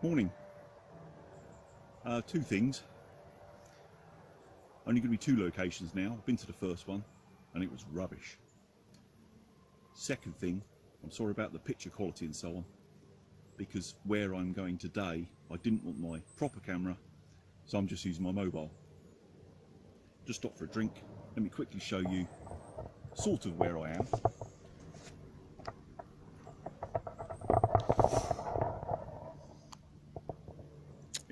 Morning. Two things. Only going to be two locations now. I've been to the first one and it was rubbish. Second thing, I'm sorry about the picture quality and so on, because where I'm going today, I didn't want my proper camera, so I'm just using my mobile. Just stopped for a drink. Let me quickly show you sort of where I am.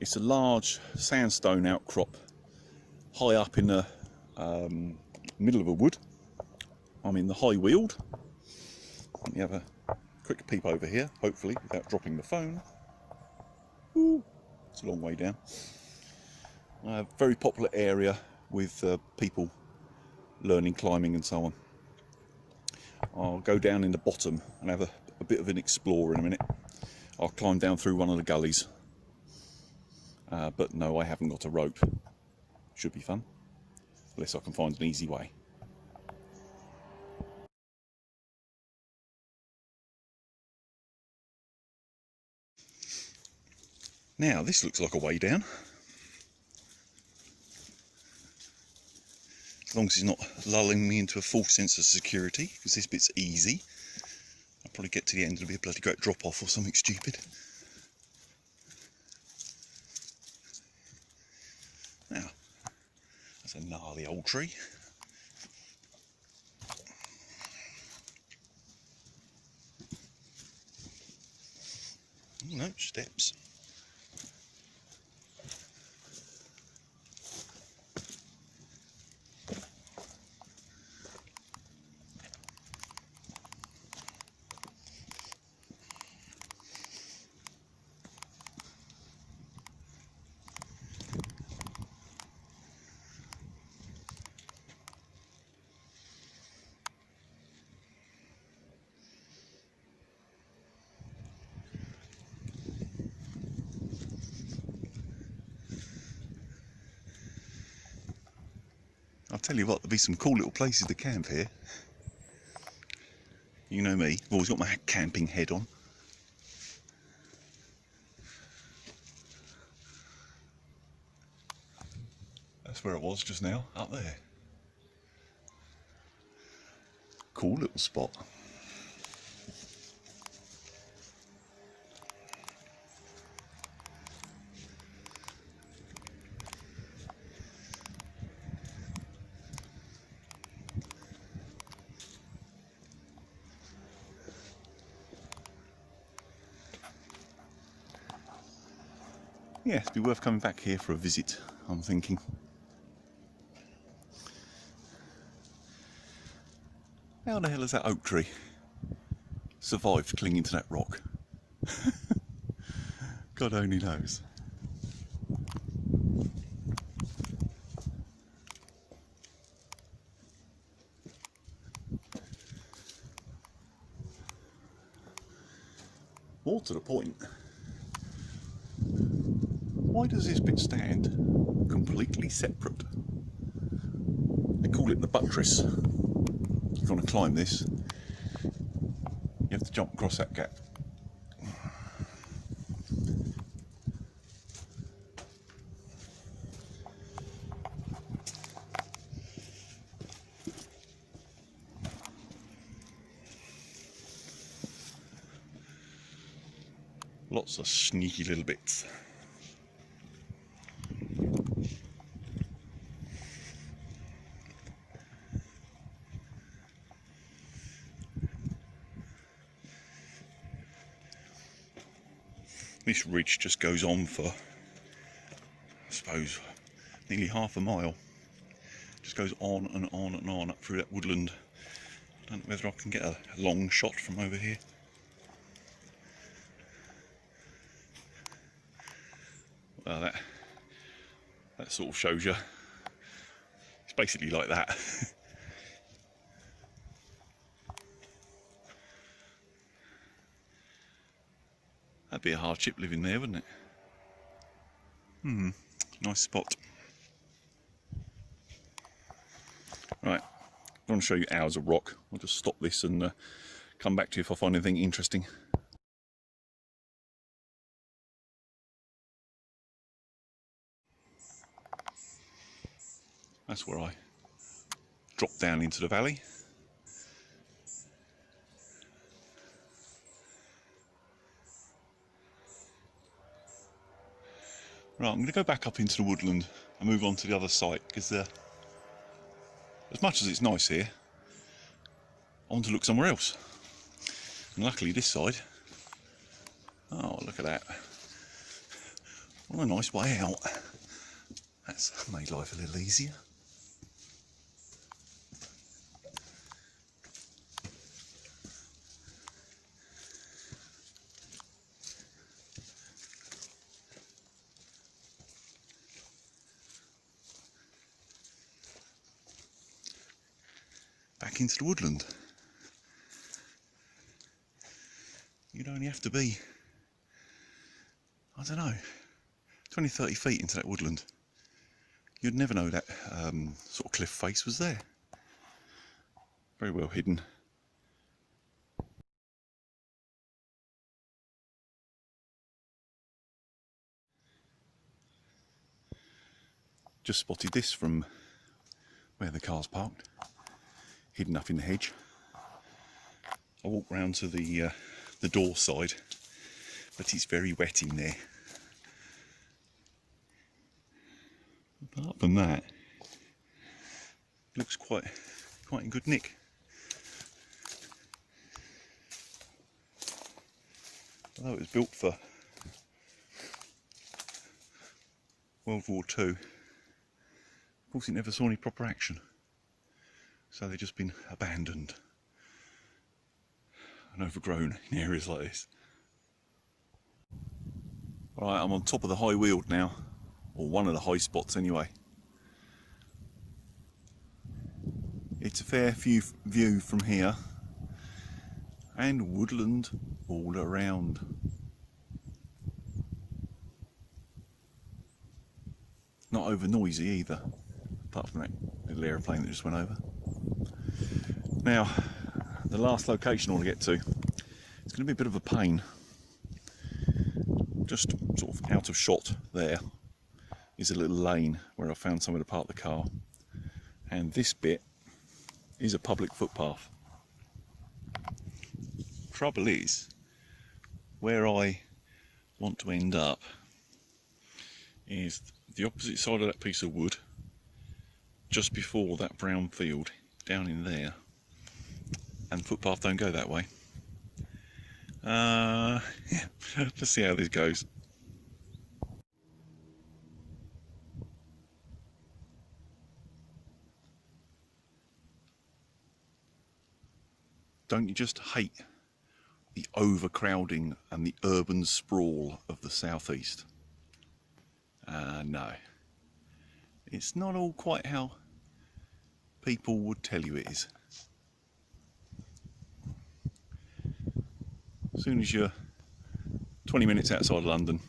It's a large sandstone outcrop high up in the middle of a wood. I'm in the high Weald. Let me have a quick peep over here, hopefully without dropping the phone. Ooh, it's a long way down. A very popular area with people learning climbing and so on. I'll go down in the bottom and have a bit of an explore in a minute. I'll climb down through one of the gullies. But no, I haven't got a rope. Should be fun, unless I can find an easy way. Now, this looks like a way down. As long as it's not lulling me into a false sense of security, because this bit's easy. I'll probably get to the end and it'll be a bloody great drop off or something stupid. Now, that's a gnarly old tree. No steps. I'll tell you what, there'll be some cool little places to camp here. You know me, I've always got my camping head on. That's where it was just now, up there. Cool little spot. Yeah, it'd be worth coming back here for a visit, I'm thinking. How the hell has that oak tree survived clinging to that rock? God only knows. More to the point, why does this bit stand completely separate? They call it the buttress. If you want to climb this, you have to jump across that gap. Lots of sneaky little bits. This ridge just goes on for, I suppose, nearly half a mile. Just goes on and on and on up through that woodland. I don't know whether I can get a long shot from over here. Well, that sort of shows you. It's basically like that. That'd be a hardship living there, wouldn't it? Nice spot. Right, I want to show you hours of rock. I'll just stop this and come back to you if I find anything interesting. That's where I drop down into the valley. Right, I'm going to go back up into the woodland and move on to the other site, because as much as it's nice here, I want to look somewhere else. And luckily this side, oh look at that, what a nice way out. That's made life a little easier. Back into the woodland. You'd only have to be, I don't know, 20-30 feet into that woodland. You'd never know that sort of cliff face was there. Very well hidden. Just spotted this from where the car's parked, hidden up in the hedge. I walked round to the door side, but it's very wet in there. Apart from that, it looks quite in good nick. Although it was built for World War II, of course it never saw any proper action, so they've just been abandoned and overgrown in areas like this. Right, I'm on top of the high Weald now, or one of the high spots anyway. It's a fair view from here, and woodland all around. Not over noisy either, apart from that little aeroplane that just went over. Now, the last location I want to get to, it's going to be a bit of a pain. Just sort of out of shot there is a little lane where I found somewhere to park the car, and this bit is a public footpath. Trouble is, where I want to end up is the opposite side of that piece of wood, just before that brown field down in there, and footpath don't go that way. Yeah, let's see how this goes. Don't you just hate the overcrowding and the urban sprawl of the southeast? No, it's not all quite how people would tell you it is. As soon as you're 20 minutes outside London,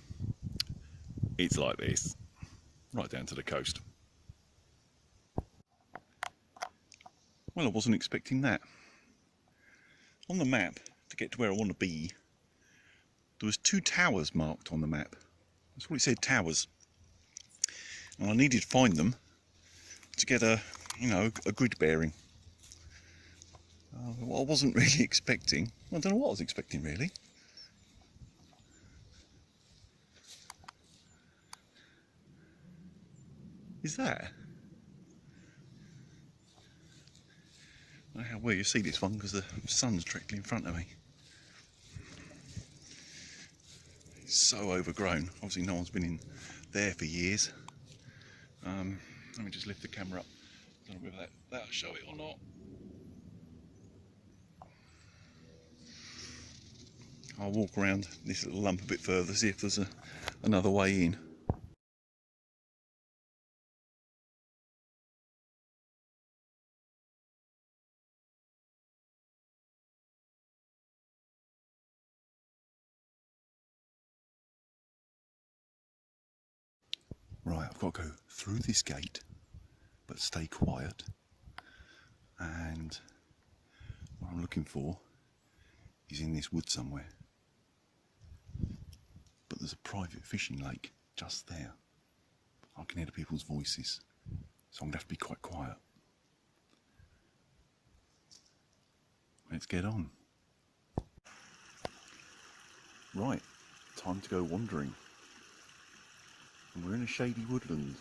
it's like this, right down to the coast. Well, I wasn't expecting that. On the map, to get to where I want to be, there was 2 towers marked on the map. That's what it said, towers. And I needed to find them to get a grid bearing. What I wasn't really expecting, I don't know what I was expecting really. Is that? I don't know how well you see this one because the sun's directly in front of me. It's so overgrown. Obviously no one's been in there for years. Let me just lift the camera up. I don't know whether that'll show it or not. I'll walk around this little lump a bit further, see if there's another way in. Right, I've got to go through this gate, but stay quiet. And what I'm looking for is in this wood somewhere. But there's a private fishing lake just there. I can hear the people's voices. So I'm going to have to be quite quiet. Let's get on. Right, time to go wandering. And we're in a shady woodland.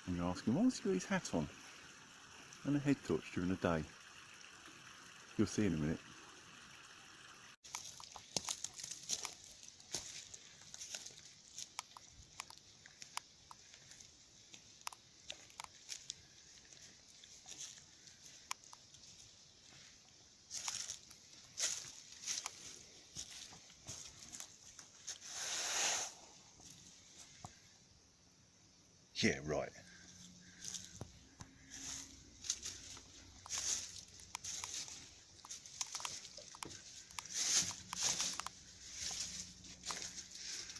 And you're asking, why has he got his hat on? And a head torch during the day. You'll see in a minute. Yeah, right.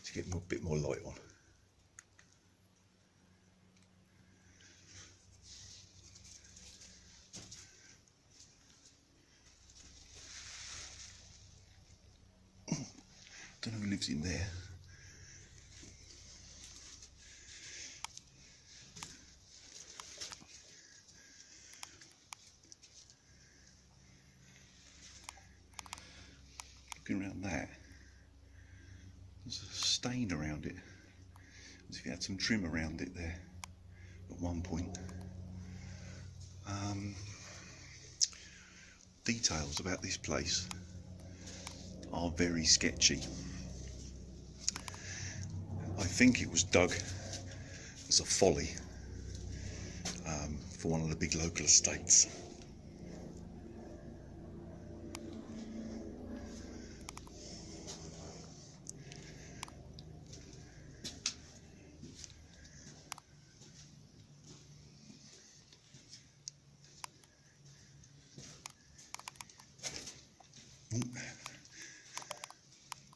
To get a bit more light on. Don't know who lives in there. Looking around that, there's a stain around it, as if you had some trim around it there at one point. Details about this place are very sketchy. I think it was dug as a folly for one of the big local estates.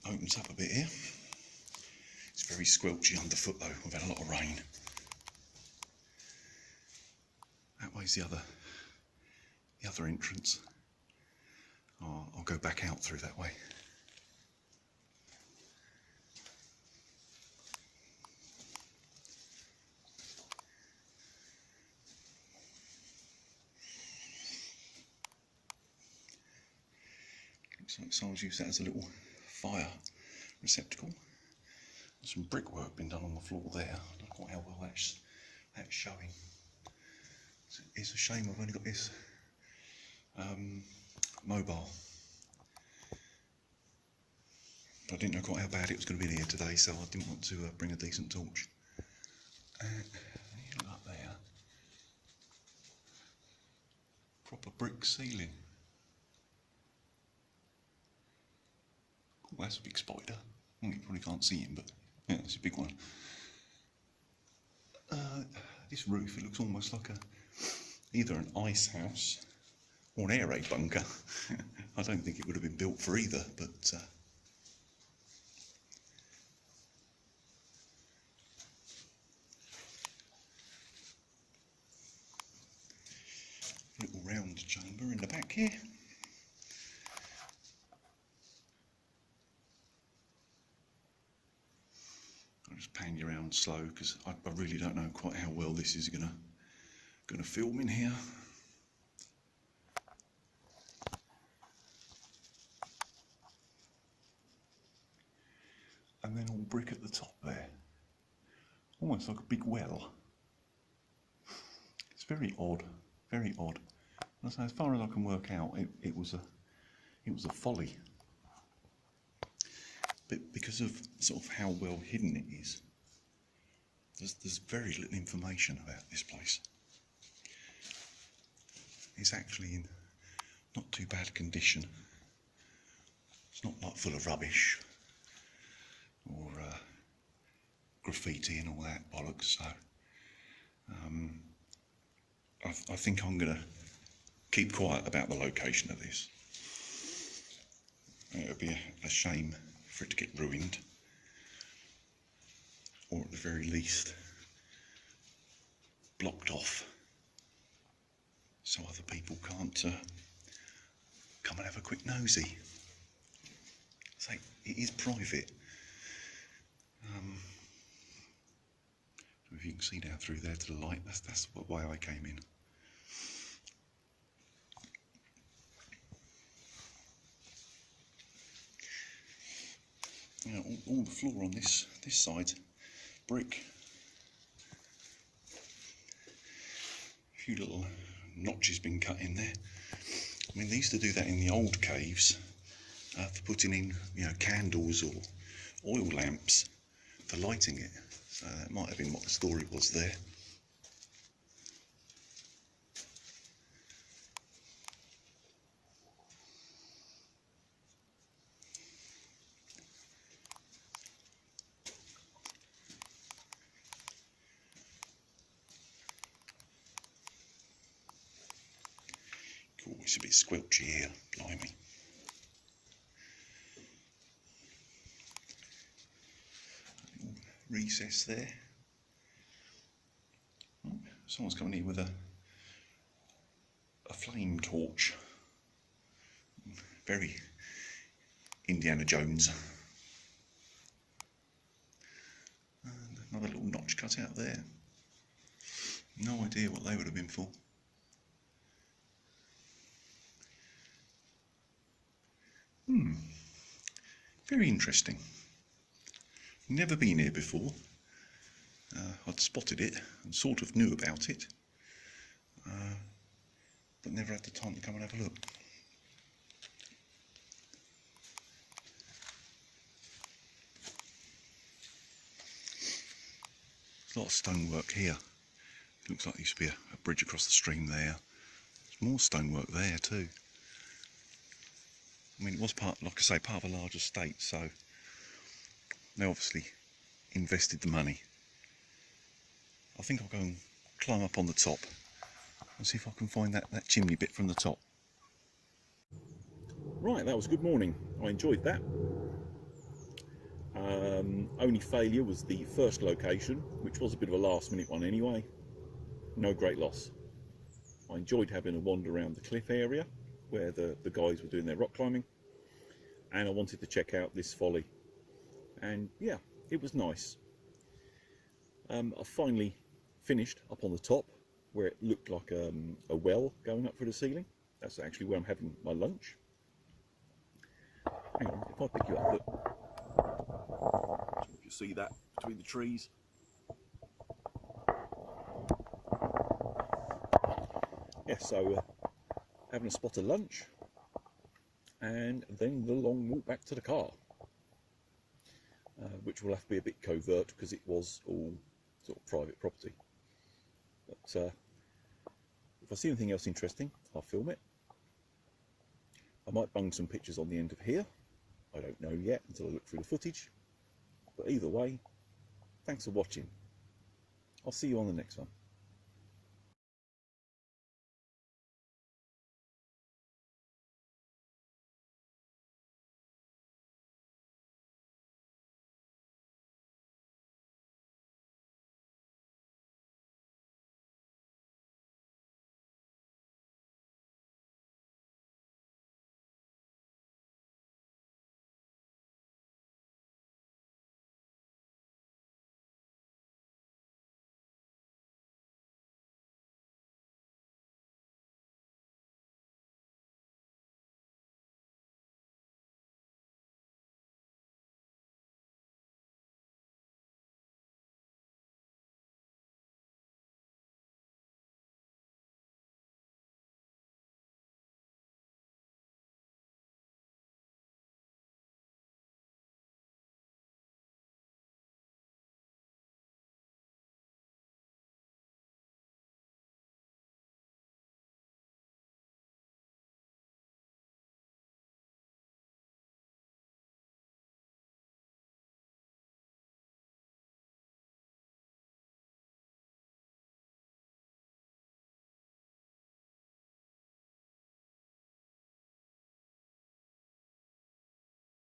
Opens up a bit here. It's very squelchy underfoot though, we've had a lot of rain. That way's the other entrance. I'll go back out through that way. Looks like someone's used that as a little fire receptacle. There's some brickwork been done on the floor there. I don't know quite how well that's showing. It's a shame I've only got this mobile. I didn't know quite how bad it was going to be here today, so I didn't want to bring a decent torch. Look up there. Proper brick ceiling. Oh, that's a big spider. Well, you probably can't see him, but yeah, it's a big one. This roof, it looks almost like either an ice house or an air raid bunker. I don't think it would have been built for either, but little round chamber in the back here. I'll just pan you around slow because I really don't know quite how well this is gonna film in here. And then all brick at the top there, almost like a big well. It's very odd, very odd. As far as I can work out, it was a folly. But because of sort of how well hidden it is, there's very little information about this place. It's actually in not too bad condition. It's not like full of rubbish or graffiti and all that bollocks. So I think I'm going to keep quiet about the location of this. It would be a shame for it to get ruined, or at the very least blocked off, so other people can't come and have a quick nosy. So it is private. If you can see down through there to the light. That's why I came in. You know, all the floor on this side, brick. A few little notches been cut in there. I mean, they used to do that in the old caves for putting in, you know, candles or oil lamps for lighting it. So that might have been what the story was there. Cool, it's a bit squelchy here, blimey. Recess there. Oh, someone's coming here with a flame torch. Very Indiana Jones. And another little notch cut out there. No idea what they would have been for. Very interesting. Never been here before. I'd spotted it and sort of knew about it, but never had the time to come and have a look. There's a lot of stonework here. Looks like there used to be a bridge across the stream there. There's more stonework there too. I mean, it was part, like I say, part of a large estate, so they obviously invested the money. I think I'll go and climb up on the top and see if I can find that chimney bit from the top. Right, that was a good morning. I enjoyed that. Only failure was the first location, which was a bit of a last minute one anyway. No great loss. I enjoyed having a wander around the cliff area where the guys were doing their rock climbing, and I wanted to check out this folly, and yeah, it was nice. I finally finished up on the top where it looked like a well going up through the ceiling. That's actually where I'm having my lunch. Hang on, if I pick you up, look. You can see that between the trees. Yeah, so having a spot of lunch, and then the long walk back to the car, which will have to be a bit covert because it was all sort of private property. But if I see anything else interesting, I'll film it. I might bung some pictures on the end of here. I don't know yet until I look through the footage. But either way, thanks for watching. I'll see you on the next one.